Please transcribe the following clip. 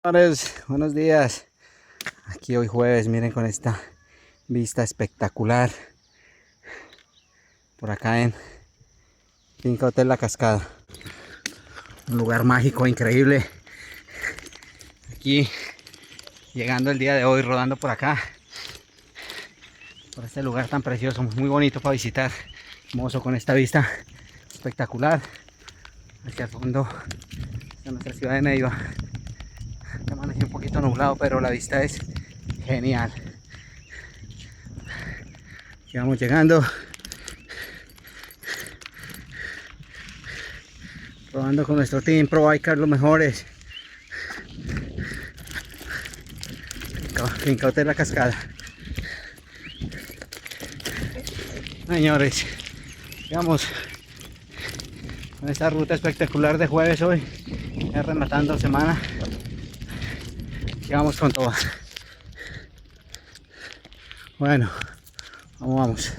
Señores, buenos días. Aquí hoy jueves, miren con esta vista espectacular por acá en Finca Hotel La Cascada. Un lugar mágico, increíble. Aquí llegando el día de hoy, rodando por acá, por este lugar tan precioso, muy bonito para visitar. Hermoso con esta vista espectacular. Hacia el fondo de nuestra ciudad de Neiva. Amaneció un poquito nublado, pero la vista es genial. Aquí vamos llegando, probando con nuestro team Pro Bikers los mejores. Finca Hotel La Cascada. Señores, digamos con esta ruta espectacular de jueves hoy, ya rematando semana. Aquí vamos con todo. Bueno, vamos.